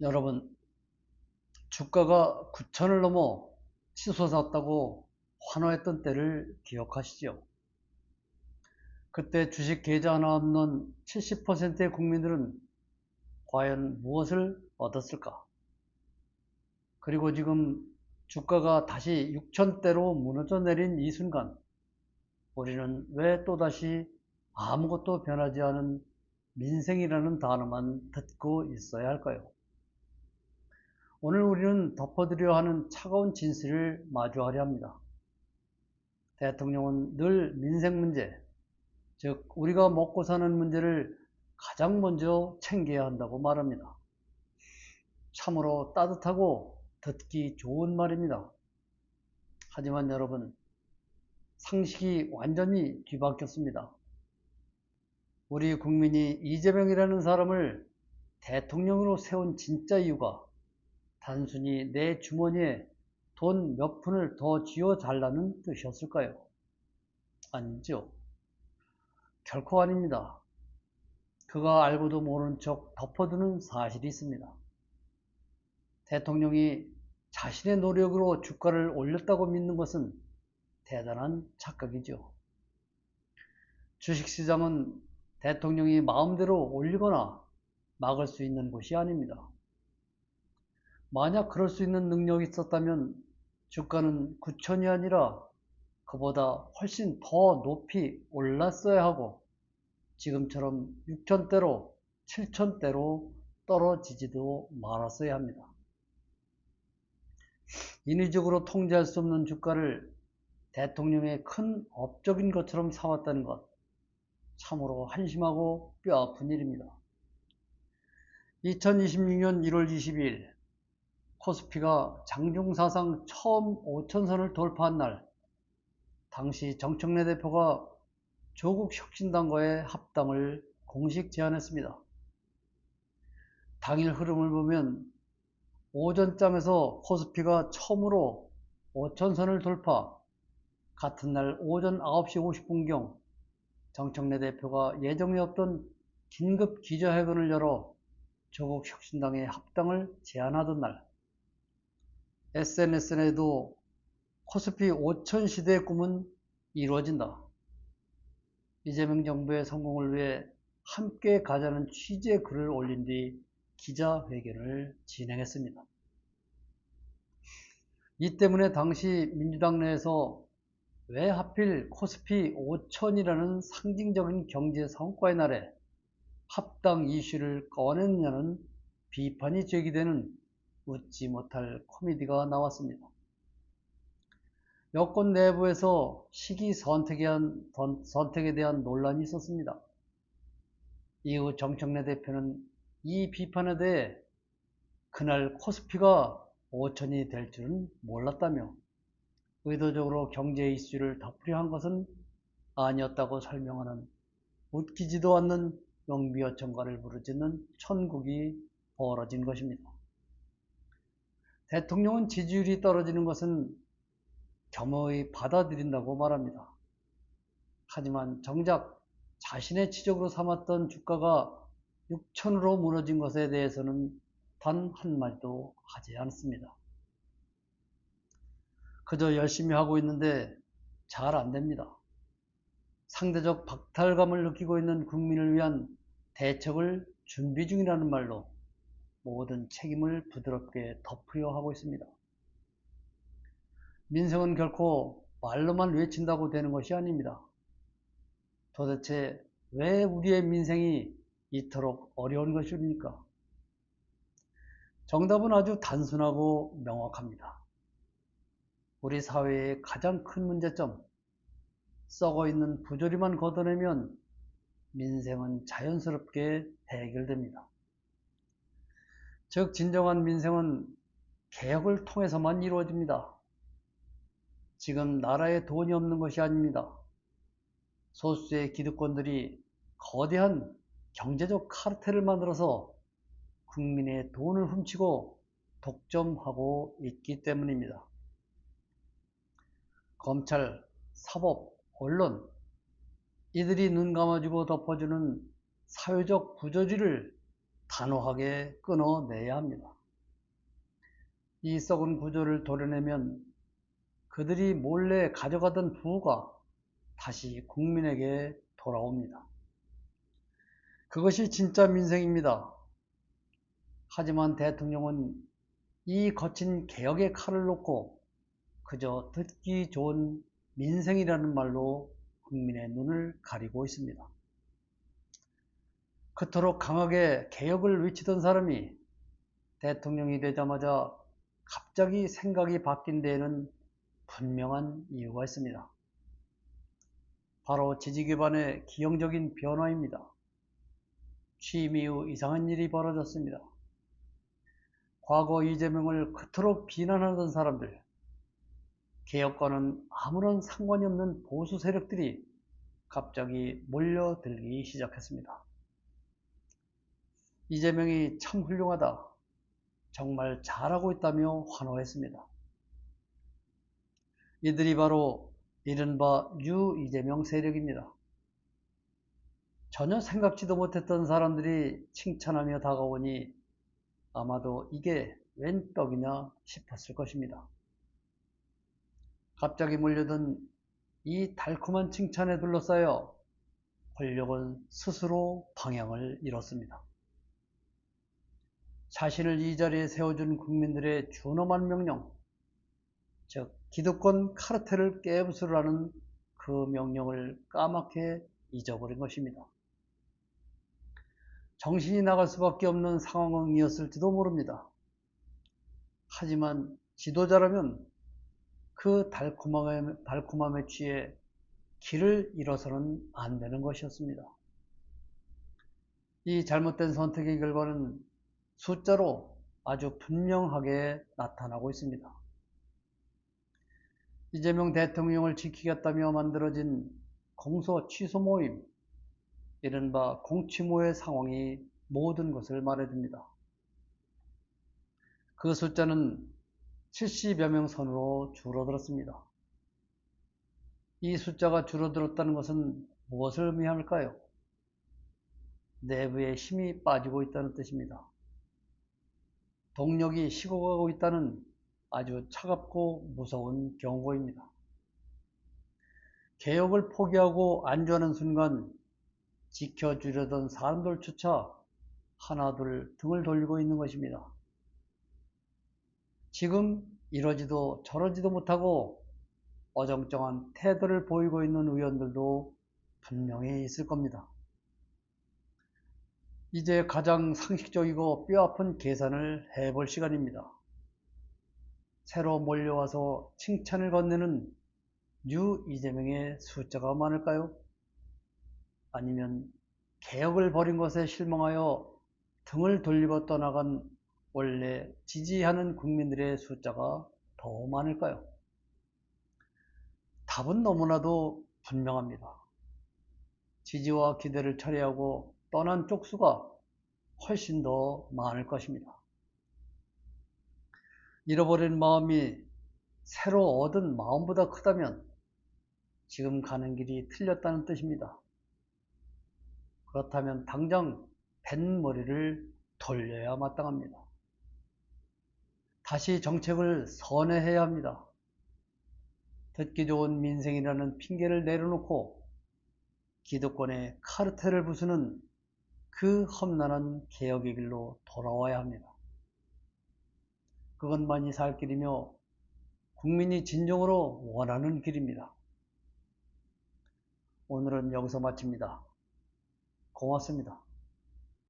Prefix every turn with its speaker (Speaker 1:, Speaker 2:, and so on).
Speaker 1: 여러분, 주가가 9천을 넘어 치솟았다고 환호했던 때를 기억하시죠? 그때 주식 계좌 하나 없는 70%의 국민들은 과연 무엇을 얻었을까? 그리고 지금 주가가 다시 6천대로 무너져 내린 이 순간, 우리는 왜 또다시 아무것도 변하지 않은 민생이라는 단어만 듣고 있어야 할까요? 오늘 우리는 덮어두려 하는 차가운 진실을 마주하려 합니다. 대통령은 늘 민생 문제, 즉 우리가 먹고 사는 문제를 가장 먼저 챙겨야 한다고 말합니다. 참으로 따뜻하고 듣기 좋은 말입니다. 하지만 여러분, 상식이 완전히 뒤바뀌었습니다. 우리 국민이 이재명이라는 사람을 대통령으로 세운 진짜 이유가 단순히 내 주머니에 돈 몇 푼을 더 쥐어달라는 뜻이었을까요? 아니죠. 결코 아닙니다. 그가 알고도 모르는 척 덮어두는 사실이 있습니다. 대통령이 자신의 노력으로 주가를 올렸다고 믿는 것은 대단한 착각이죠. 주식시장은 대통령이 마음대로 올리거나 막을 수 있는 곳이 아닙니다. 만약 그럴 수 있는 능력이 있었다면 주가는 9천이 아니라 그보다 훨씬 더 높이 올랐어야 하고 지금처럼 6천대로 7천대로 떨어지지도 말았어야 합니다. 인위적으로 통제할 수 없는 주가를 대통령의 큰 업적인 것처럼 삼았다는 것, 참으로 한심하고 뼈아픈 일입니다. 2026년 1월 22일 코스피가 장중 사상 처음 5천선을 돌파한 날, 당시 정청래 대표가 조국혁신당과의 합당을 공식 제안했습니다. 당일 흐름을 보면 오전장에서 코스피가 처음으로 5천선을 돌파, 같은 날 오전 9시 50분경 정청래 대표가 예정에 없던 긴급 기자회견을 열어 조국혁신당의 합당을 제안하던 날, SNS에도 코스피 5천 시대의 꿈은 이루어진다. 이재명 정부의 성공을 위해 함께 가자는 취지의 글을 올린 뒤 기자회견을 진행했습니다. 이 때문에 당시 민주당 내에서 왜 하필 코스피 5천이라는 상징적인 경제 성과의 날에 합당 이슈를 꺼냈느냐는 비판이 제기되는 웃지 못할 코미디가 나왔습니다. 여권 내부에서 시기 선택에 대한 논란이 있었습니다. 이후 정청래 대표는 이 비판에 대해 그날 코스피가 5천이 될 줄은 몰랐다며 의도적으로 경제 이슈를 덮으려 한 것은 아니었다고 설명하는 웃기지도 않는 용비어천가를 부르짖는 천국이 벌어진 것입니다. 대통령은 지지율이 떨어지는 것은 겸허히 받아들인다고 말합니다. 하지만 정작 자신의 치적으로 삼았던 주가가 6천으로 무너진 것에 대해서는 단 한마디도 하지 않습니다. 그저 열심히 하고 있는데 잘 안됩니다. 상대적 박탈감을 느끼고 있는 국민을 위한 대책을 준비 중이라는 말로 모든 책임을 부드럽게 덮으려 하고 있습니다. 민생은 결코 말로만 외친다고 되는 것이 아닙니다. 도대체 왜 우리의 민생이 이토록 어려운 것입니까? 정답은 아주 단순하고 명확합니다. 우리 사회의 가장 큰 문제점, 썩어 있는 부조리만 걷어내면 민생은 자연스럽게 해결됩니다. 즉 진정한 민생은 개혁을 통해서만 이루어집니다. 지금 나라에 돈이 없는 것이 아닙니다. 소수의 기득권들이 거대한 경제적 카르텔을 만들어서 국민의 돈을 훔치고 독점하고 있기 때문입니다. 검찰, 사법, 언론, 이들이 눈 감아주고 덮어주는 사회적 부조리를 단호하게 끊어내야 합니다. 이 썩은 구조를 도려내면 그들이 몰래 가져가던 부가 다시 국민에게 돌아옵니다. 그것이 진짜 민생입니다. 하지만 대통령은 이 거친 개혁의 칼을 놓고 그저 듣기 좋은 민생이라는 말로 국민의 눈을 가리고 있습니다. 그토록 강하게 개혁을 외치던 사람이 대통령이 되자마자 갑자기 생각이 바뀐 데에는 분명한 이유가 있습니다. 바로 지지 기반의 기형적인 변화입니다. 취임 이후 이상한 일이 벌어졌습니다. 과거 이재명을 그토록 비난하던 사람들, 개혁과는 아무런 상관이 없는 보수 세력들이 갑자기 몰려들기 시작했습니다. 이재명이 참 훌륭하다, 정말 잘하고 있다며 환호했습니다. 이들이 바로 이른바 뉴 이재명 세력입니다. 전혀 생각지도 못했던 사람들이 칭찬하며 다가오니 아마도 이게 웬 떡이냐 싶었을 것입니다. 갑자기 몰려든 이 달콤한 칭찬에 둘러싸여 권력은 스스로 방향을 잃었습니다. 자신을 이 자리에 세워준 국민들의 준엄한 명령, 즉 기득권 카르텔을 깨부수라는 그 명령을 까맣게 잊어버린 것입니다. 정신이 나갈 수밖에 없는 상황이었을지도 모릅니다. 하지만 지도자라면 그 달콤함에 취해 길을 잃어서는 안 되는 것이었습니다. 이 잘못된 선택의 결과는 숫자로 아주 분명하게 나타나고 있습니다. 이재명 대통령을 지키겠다며 만들어진 공소 취소 모임, 이른바 공취모의 상황이 모든 것을 말해줍니다. 그 숫자는 70여 명 선으로 줄어들었습니다. 이 숫자가 줄어들었다는 것은 무엇을 의미할까요? 내부에 힘이 빠지고 있다는 뜻입니다. 동력이 식어가고 있다는 아주 차갑고 무서운 경고입니다. 개혁을 포기하고 안주하는 순간 지켜주려던 사람들조차 하나둘 등을 돌리고 있는 것입니다. 지금 이러지도 저러지도 못하고 어정쩡한 태도를 보이고 있는 의원들도 분명히 있을 겁니다. 이제 가장 상식적이고 뼈아픈 계산을 해볼 시간입니다. 새로 몰려와서 칭찬을 건네는 뉴 이재명의 숫자가 많을까요? 아니면 개혁을 벌인 것에 실망하여 등을 돌리고 떠나간 원래 지지하는 국민들의 숫자가 더 많을까요? 답은 너무나도 분명합니다. 지지와 기대를 철회하고 떠난 쪽수가 훨씬 더 많을 것입니다. 잃어버린 마음이 새로 얻은 마음보다 크다면 지금 가는 길이 틀렸다는 뜻입니다. 그렇다면 당장 벤 머리를 돌려야 마땅합니다. 다시 정책을 선회해야 합니다. 듣기 좋은 민생이라는 핑계를 내려놓고 기득권의 카르텔을 부수는 그 험난한 개혁의 길로 돌아와야 합니다. 그것만이 살 길이며 국민이 진정으로 원하는 길입니다. 오늘은 여기서 마칩니다. 고맙습니다.